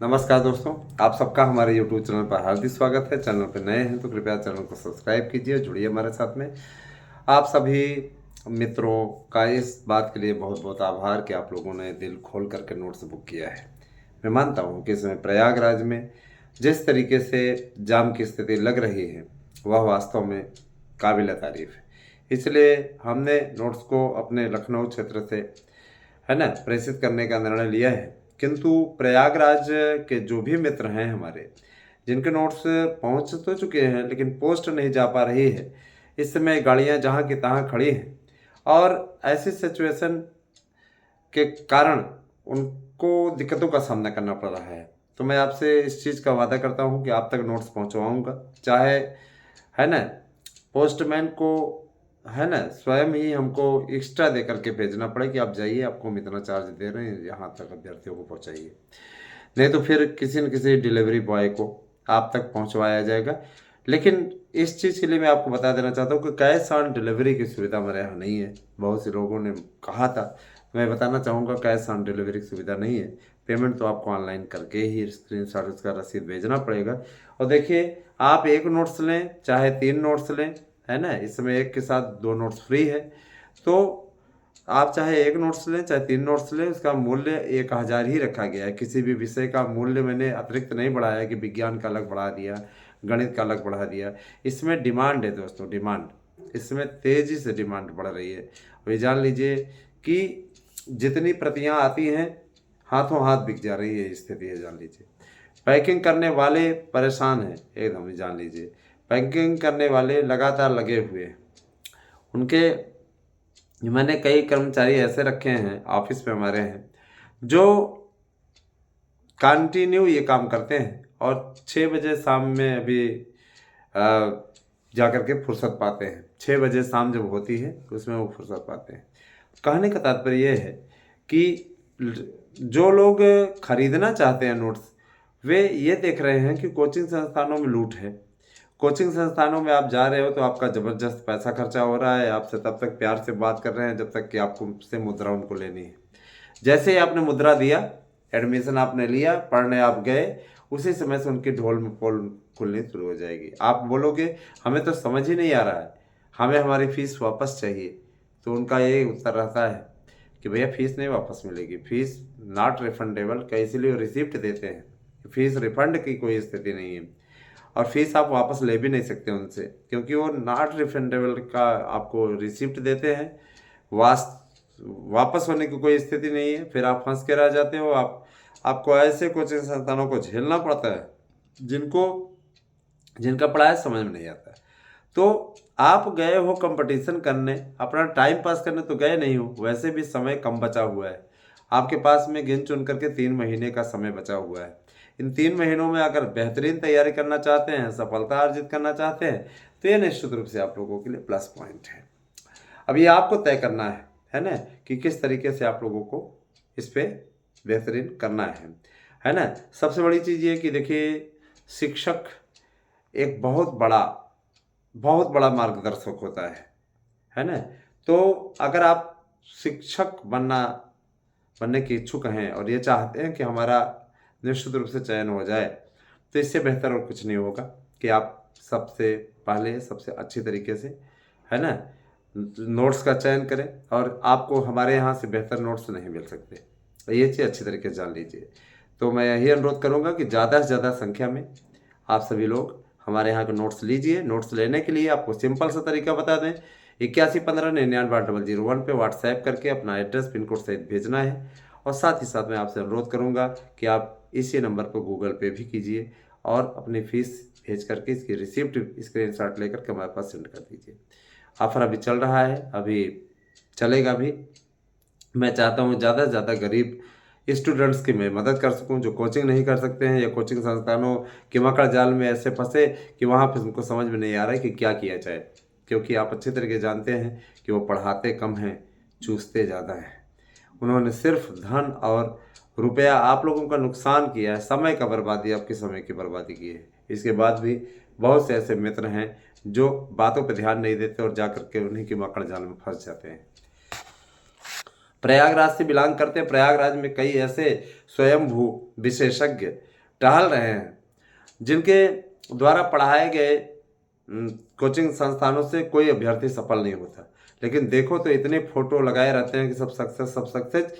नमस्कार दोस्तों, आप सबका हमारे YouTube चैनल पर हार्दिक स्वागत है। चैनल पर नए हैं तो कृपया चैनल को सब्सक्राइब कीजिए, जुड़िए हमारे साथ में। आप सभी मित्रों का इस बात के लिए बहुत बहुत आभार कि आप लोगों ने दिल खोल करके नोट्स बुक किया है। मैं मानता हूँ कि इसमें प्रयागराज में जिस तरीके से जाम की स्थिति लग रही है वह वास्तव में काबिल तारीफ है। इसलिए हमने नोट्स को अपने लखनऊ क्षेत्र से प्रेषित करने का निर्णय लिया है। किंतु प्रयागराज के जो भी मित्र हैं हमारे, जिनके नोट्स पहुंच तो चुके हैं लेकिन पोस्ट नहीं जा पा रही है, इस समय गाड़ियां जहां की तहां खड़ी हैं और ऐसी सिचुएशन के कारण उनको दिक्कतों का सामना करना पड़ रहा है। तो मैं आपसे इस चीज़ का वादा करता हूं कि आप तक नोट्स पहुंचवाऊंगा, चाहे है ना पोस्टमैन को स्वयं ही हमको एक्स्ट्रा दे करके भेजना पड़े कि आप जाइए, आपको हम इतना चार्ज दे रहे हैं, यहाँ तक अभ्यर्थियों को पहुँचाइए। नहीं तो फिर किसी न किसी डिलीवरी बॉय को आप तक पहुँचवाया जाएगा। लेकिन इस चीज़ के लिए मैं आपको बता देना चाहता हूँ कि कैश ऑन डिलीवरी की सुविधा हमारे यहाँ नहीं है। बहुत से लोगों ने कहा था, मैं बताना चाहूँगा कैश ऑन डिलीवरी की सुविधा नहीं है। पेमेंट तो आपको ऑनलाइन करके ही स्क्रीनशॉट उसका रसीद भेजना पड़ेगा। और देखिए, आप एक नोट्स लें चाहे 3 नोट्स लें, है ना, इस समय एक के साथ 2 नोट्स फ्री है। तो आप चाहे 1 नोट्स लें चाहे 3 नोट्स लें, उसका मूल्य 1000 ही रखा गया है। किसी भी विषय का मूल्य मैंने अतिरिक्त नहीं बढ़ाया कि विज्ञान का अलग बढ़ा दिया, गणित का अलग बढ़ा दिया। इसमें डिमांड है दोस्तों, डिमांड। इसमें तेज़ी से डिमांड बढ़ रही है। और ये जान लीजिए कि जितनी प्रतियां आती हैं, हाथों हाथ बिक जा रही है स्थिति है, जान लीजिए। पैकिंग करने वाले परेशान हैं एकदम, जान लीजिए। पैकिंग करने वाले लगातार लगे हुए हैं। उनके मैंने कई कर्मचारी ऐसे रखे हैं ऑफिस में हमारे हैं, जो कंटिन्यू ये काम करते हैं और 6 बजे शाम में अभी जा कर के फुर्सत पाते हैं। 6 बजे शाम जब होती है तो उसमें वो फुर्सत पाते हैं। कहने का तात्पर्य ये है कि जो लोग खरीदना चाहते हैं नोट्स, वे ये देख रहे हैं कि कोचिंग संस्थानों में लूट है। कोचिंग संस्थानों में आप जा रहे हो तो आपका ज़बरदस्त पैसा खर्चा हो रहा है। आपसे तब तक प्यार से बात कर रहे हैं जब तक कि आपको से मुद्रा उनको लेनी है। जैसे ही आपने मुद्रा दिया, एडमिशन आपने लिया, पढ़ने आप गए, उसी समय से उनकी ढोल में पोल खुलनी शुरू हो जाएगी। आप बोलोगे हमें तो समझ ही नहीं आ रहा है, हमें हमारी फीस वापस चाहिए। तो उनका ये उत्तर रहता है कि भैया फीस नहीं वापस मिलेगी, फीस नॉट रिफंडेबल का, इसीलिए वो रिसिप्ट देते हैं। फीस रिफंड की कोई स्थिति नहीं है और फीस आप वापस ले भी नहीं सकते उनसे, क्योंकि वो नॉट रिफंडेबल का आपको रिसिप्ट देते हैं। वापस होने की कोई स्थिति नहीं है। फिर आप फंस के रह जाते हो। आपको ऐसे कोचिंग संस्थानों को झेलना पड़ता है जिनका पढ़ाई समझ में नहीं आता है। तो आप गए हो कंपटीशन करने, अपना टाइम पास करने तो गए नहीं हो, वैसे भी समय कम बचा हुआ है। आपके पास में गिन चुन करके 3 महीने का समय बचा हुआ है। इन 3 महीनों में अगर बेहतरीन तैयारी करना चाहते हैं, सफलता अर्जित करना चाहते हैं, तो ये निश्चित रूप से आप लोगों के लिए प्लस पॉइंट है। अब ये आपको तय करना है ना, कि किस तरीके से आप लोगों को इस पे बेहतरीन करना है ना। सबसे बड़ी चीज़ ये कि देखिए, शिक्षक एक बहुत बड़ा मार्गदर्शक होता है ना। तो अगर आप शिक्षक बनने के इच्छुक हैं और ये चाहते हैं कि हमारा निश्चित रूप से चयन हो जाए, तो इससे बेहतर और कुछ नहीं होगा कि आप सबसे पहले सबसे अच्छी तरीके से है ना नोट्स का चयन करें। और आपको हमारे यहाँ से बेहतर नोट्स नहीं मिल सकते, ये चीज़ अच्छी तरीके से जान लीजिए। तो मैं यही अनुरोध करूँगा कि ज़्यादा से ज़्यादा संख्या में आप सभी लोग हमारे यहाँ के नोट्स लीजिए। नोट्स लेने के लिए आपको सिंपल सा तरीका बता दें, 8115998001 पे व्हाट्सएप करके अपना एड्रेस पिन कोड सहित भेजना है। और साथ ही साथ मैं आपसे अनुरोध करूँगा कि आप इसी नंबर पर गूगल पे भी कीजिए और अपनी फ़ीस भेज करके इसकी रिसिप्ट स्क्रीनशॉट लेकर के हमारे पास सेंड कर दीजिए। ऑफर अभी चल रहा है, अभी चलेगा भी। मैं चाहता हूँ ज़्यादा से ज़्यादा गरीब स्टूडेंट्स की मैं मदद कर सकूँ, जो कोचिंग नहीं कर सकते हैं या कोचिंग संस्थानों के मकड़ जाल में ऐसे फंसे कि वहाँ पर उनको समझ में नहीं आ रहा है कि क्या किया जाए। क्योंकि आप अच्छे तरीके जानते हैं कि वो पढ़ाते कम हैं, चूसते ज़्यादा हैं। उन्होंने सिर्फ धन और रुपया आप लोगों का नुकसान किया है, समय का बर्बादी, आपके समय की बर्बादी की है। इसके बाद भी बहुत से ऐसे मित्र हैं जो बातों पर ध्यान नहीं देते और जा करके उन्हीं की मकड़ जाल में फंस जाते हैं। प्रयागराज से बिलोंग करते हैं। प्रयागराज में कई ऐसे स्वयंभू विशेषज्ञ टहल रहे हैं, जिनके द्वारा पढ़ाए गए कोचिंग संस्थानों से कोई अभ्यर्थी सफल नहीं होता। लेकिन देखो तो इतने फोटो लगाए रहते हैं कि सब सक्सेस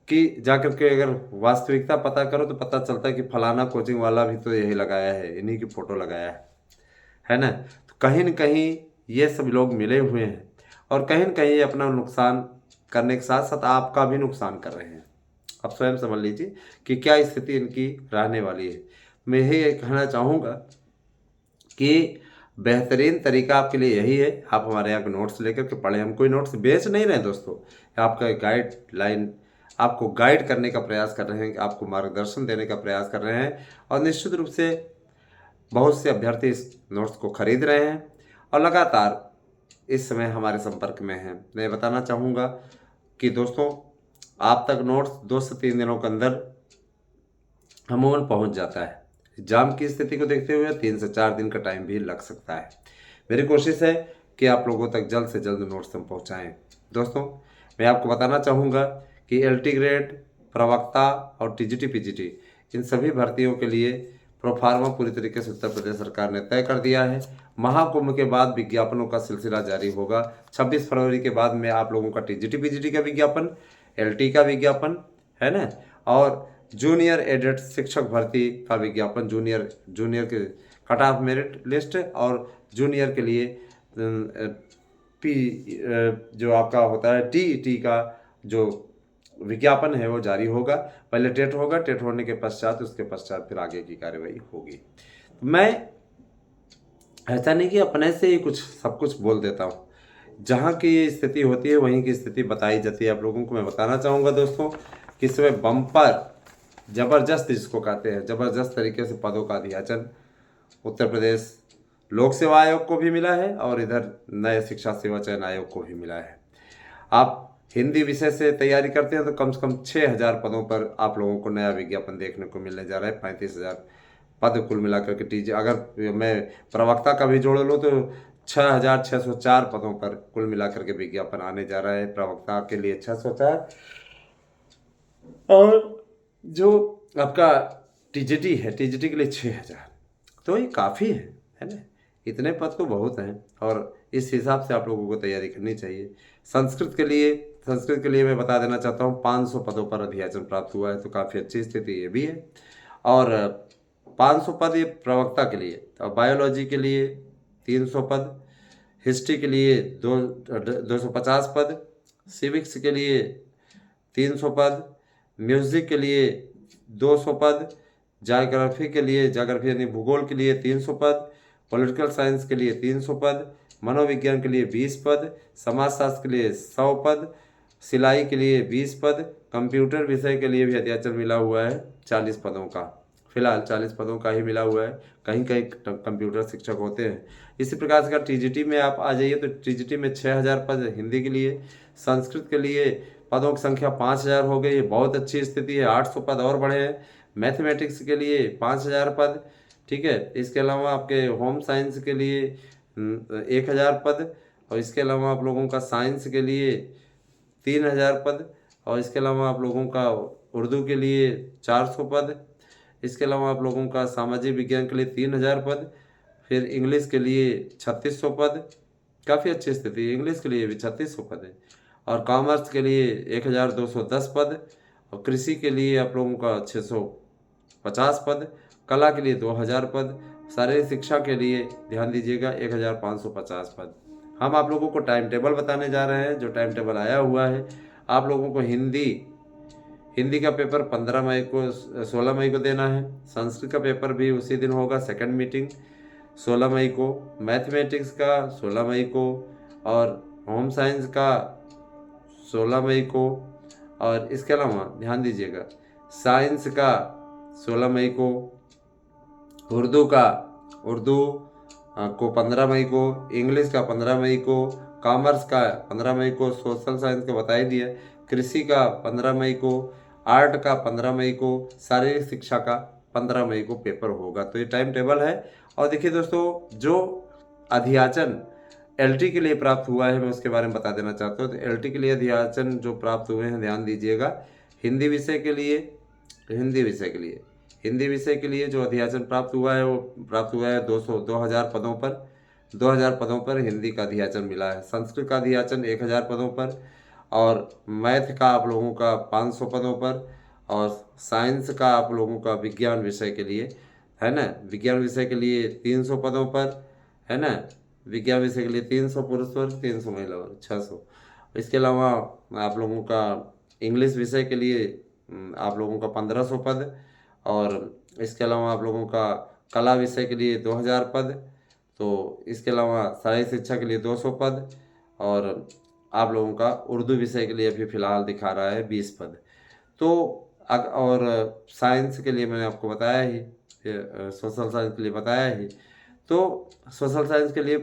कि जाकर के अगर वास्तविकता पता करो तो पता चलता है कि फलाना कोचिंग वाला भी तो यही लगाया है, इन्हीं की फ़ोटो लगाया है ना। तो कहीं न कहीं ये सब लोग मिले हुए हैं और कहीं न कहीं अपना नुकसान करने के साथ साथ आपका भी नुकसान कर रहे हैं। आप स्वयं समझ लीजिए कि क्या स्थिति इनकी रहने वाली है। मैं यही कहना चाहूँगा कि बेहतरीन तरीका आपके लिए यही है, आप हमारे यहाँ के नोट्स लेकर के पढ़ें। हम कोई नोट्स बेच नहीं रहे दोस्तों, आपका गाइडलाइन, आपको गाइड करने का प्रयास कर रहे हैं, आपको मार्गदर्शन देने का प्रयास कर रहे हैं। और निश्चित रूप से बहुत से अभ्यर्थी इस नोट्स को खरीद रहे हैं और लगातार इस समय हमारे संपर्क में हैं। मैं बताना चाहूँगा कि दोस्तों, आप तक नोट्स 2 से 3 दिनों के अंदर अमूमन पहुँच जाता है। एग्जाम की स्थिति को देखते हुए 3 से 4 दिन का टाइम भी लग सकता है। मेरी कोशिश है कि आप लोगों तक जल्द से जल्द नोट्स हम पहुँचाएँ। दोस्तों, मैं आपको बताना चाहूँगा कि LT ग्रेड, प्रवक्ता और TGT PGT इन सभी भर्तियों के लिए प्रोफार्मा पूरी तरीके से उत्तर प्रदेश सरकार ने तय कर दिया है। महाकुंभ के बाद विज्ञापनों का सिलसिला जारी होगा। 26 फरवरी के बाद में आप लोगों का TGT PGT का विज्ञापन, LT का विज्ञापन, है ना, और जूनियर एडेड शिक्षक भर्ती का विज्ञापन, जूनियर के कट ऑफ मेरिट लिस्ट और जूनियर के लिए जो आपका होता है TET का जो विज्ञापन है वो जारी होगा। पहले टेट होगा, टेट होने के पश्चात उसके पश्चात फिर आगे की कार्यवाही होगी। मैं ऐसा नहीं कि अपने से ही कुछ सब कुछ बोल देता हूँ, जहाँ की स्थिति होती है वहीं की स्थिति बताई जाती है। आप लोगों को मैं बताना चाहूँगा दोस्तों कि इस समय बम्पर जबरदस्त, जिसको कहते हैं जबरदस्त तरीके से पदों का अध्याचन उत्तर प्रदेश लोक सेवा आयोग को भी मिला है और इधर नए शिक्षा सेवा चयन आयोग को भी मिला है। आप हिंदी विषय से तैयारी करते हैं तो कम से कम 6000 पदों पर आप लोगों को नया विज्ञापन देखने को मिलने जा रहा है। 35,000 पद कुल मिलाकर के TG, अगर मैं प्रवक्ता का भी जोड़ लूँ तो 6604 पदों पर कुल मिलाकर के विज्ञापन आने जा रहा है। प्रवक्ता के लिए 604 और जो आपका TGT है, TGT के लिए 6000। तो ये काफ़ी है ना। इतने पद तो बहुत हैं और इस हिसाब से आप लोगों को तैयारी करनी चाहिए। संस्कृत के लिए मैं बता देना चाहता हूँ 500 पदों पर अध्याचन प्राप्त हुआ है, तो काफ़ी अच्छी स्थिति ये भी है। और 500 पद ये प्रवक्ता के लिए, और बायोलॉजी के लिए 300 पद, हिस्ट्री के लिए 250 पद, सिविक्स के लिए 300 पद, म्यूज़िक के लिए 200 पद, जाग्राफी यानी भूगोल के लिए 300 पद, पॉलिटिकल साइंस के लिए 300 पद, मनोविज्ञान के लिए 20 पद, समाजशास्त्र के लिए 100 पद, सिलाई के लिए 20 पद, कंप्यूटर विषय के लिए भी अध्याचन मिला हुआ है 40 पदों का। फिलहाल 40 पदों का ही मिला हुआ है, कहीं कहीं कंप्यूटर शिक्षक होते हैं। इसी प्रकार से अगर TGT में आप आ जाइए तो TGT में 6000 पद हिंदी के लिए, संस्कृत के लिए पदों की संख्या 5000 हो गई है, बहुत अच्छी स्थिति है। 800 पद और बढ़े हैं। मैथमेटिक्स के लिए 5000 पद, ठीक है। इसके अलावा आपके होम साइंस के लिए 1000 पद, और इसके अलावा आप लोगों का साइंस के लिए 3000 पद, और इसके अलावा आप लोगों का उर्दू के लिए 400 पद, इसके अलावा आप लोगों का सामाजिक विज्ञान के लिए 3000 पद, फिर इंग्लिश के लिए 3600 पद, काफ़ी अच्छी स्थिति है। इंग्लिश के लिए भी 3600 पद है, और कॉमर्स के लिए 1210 पद, और कृषि के लिए आप लोगों का 650 पद, कला के लिए 2000 पद, शारीरिक शिक्षा के लिए ध्यान दीजिएगा 1550 पद। हम आप लोगों को टाइम टेबल बताने जा रहे हैं, जो टाइम टेबल आया हुआ है। आप लोगों को हिंदी का पेपर 16 मई को देना है। संस्कृत का पेपर भी उसी दिन होगा, सेकंड मीटिंग 16 मई को। मैथमेटिक्स का 16 मई को, और होम साइंस का 16 मई को, और इसके अलावा ध्यान दीजिएगा साइंस का 16 मई को, उर्दू को 15 मई को, इंग्लिश का 15 मई को, कॉमर्स का 15 मई को, सोशल साइंस का बता ही दिया, कृषि का 15 मई को, आर्ट का 15 मई को, शारीरिक शिक्षा का 15 मई को पेपर होगा। तो ये टाइम टेबल है। और देखिए दोस्तों, जो अध्याचन LT के लिए प्राप्त हुआ है मैं उसके बारे में बता देना चाहता हूँ। तो LT के लिए अध्याचन जो प्राप्त हुए हैं ध्यान दीजिएगा, हिंदी विषय के लिए हिंदी विषय के लिए, हिंदी विषय के लिए जो अध्याचन प्राप्त हुआ है वो प्राप्त हुआ है 2000 पदों पर, 2000 पदों पर हिंदी का अध्याचन मिला है। संस्कृत का अध्याचन 1000 पदों पर, और मैथ का आप लोगों का 500 पदों पर, और साइंस का आप लोगों का विज्ञान विषय के लिए, है ना, विज्ञान विषय के लिए 300 पदों पर, है ना, विज्ञान विषय के लिए 300 पुरुष वर्ग, 300 महिला वर्ग, 600। इसके अलावा आप लोगों का इंग्लिश विषय के लिए आप लोगों का 1500 पद, और इसके अलावा आप लोगों का कला विषय के लिए 2000 पद, तो इसके अलावा शारीरिक शिक्षा के लिए 200 पद, और आप लोगों का उर्दू विषय के लिए अभी फ़िलहाल दिखा रहा है 20 पद। तो और साइंस के लिए मैंने आपको बताया ही, सोशल साइंस के लिए बताया ही, तो सोशल साइंस के लिए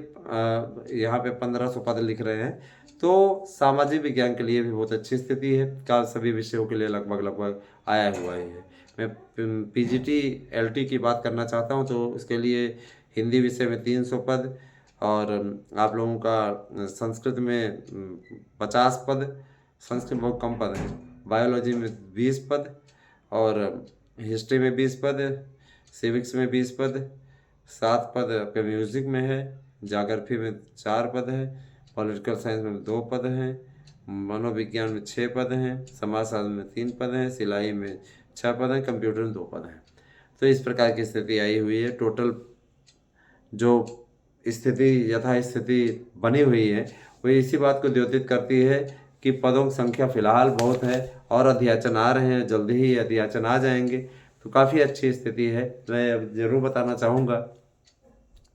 यहाँ पे 1500 पद लिख रहे हैं। तो सामाजिक विज्ञान के लिए भी बहुत अच्छी स्थिति है, का सभी विषयों के लिए लगभग आया हुआ ही है। मैं पीजीटी एलटी की बात करना चाहता हूँ, तो उसके लिए हिंदी विषय में 300 पद, और आप लोगों का संस्कृत में 50 पद, संस्कृत बहुत कम पद है, बायोलॉजी में 20 पद, और हिस्ट्री में 20 पद, सिविक्स में 20 पद, 7 पद आपके म्यूज़िक में है, ज्योग्राफी में 4 पद है, पॉलिटिकल साइंस में 2 पद हैं, मनोविज्ञान में 6 पद हैं, समाजशास्त्र में 3 पद हैं, सिलाई में 6 पद हैं, कंप्यूटर में 2 पद हैं। तो इस प्रकार की स्थिति आई हुई है। टोटल जो स्थिति यथा स्थिति बनी हुई है वो इसी बात को द्योतित करती है कि पदों की संख्या फ़िलहाल बहुत है, और अध्याचन आ रहे हैं, जल्दी ही अध्याचन आ जाएंगे, तो काफ़ी अच्छी स्थिति है। मैं अब ज़रूर बताना चाहूँगा,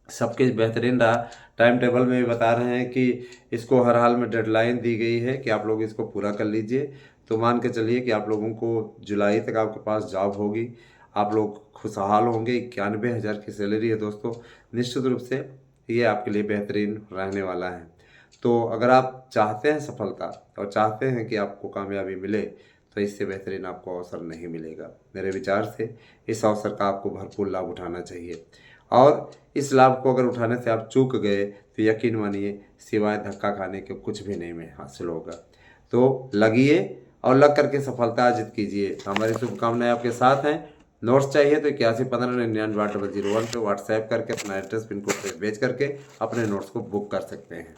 सबके बेहतरीन रहा। टाइम टेबल में भी बता रहे हैं कि इसको हर हाल में डेडलाइन दी गई है कि आप लोग इसको पूरा कर लीजिए। तो मान के चलिए कि आप लोगों को जुलाई तक आपके पास जॉब होगी, आप लोग खुशहाल होंगे। 91,000 की सैलरी है दोस्तों, निश्चित रूप से ये आपके लिए बेहतरीन रहने वाला है। तो अगर आप चाहते हैं सफलता और चाहते हैं कि आपको कामयाबी मिले, तो इससे बेहतरीन आपको अवसर नहीं मिलेगा। मेरे विचार से इस अवसर का आपको भरपूर लाभ उठाना चाहिए, और इस लाभ को अगर उठाने से आप चूक गए तो यकीन मानिए सिवाय धक्का खाने के कुछ भी नहीं में हासिल होगा। तो लगिए और लग करके सफलता अर्जित कीजिए। हमारी शुभकामनाएं आपके साथ हैं। नोट्स चाहिए तो 8115998001 पे व्हाट्सएप करके अपना एड्रेस पिन कोड भेज करके अपने नोट्स को बुक कर सकते हैं।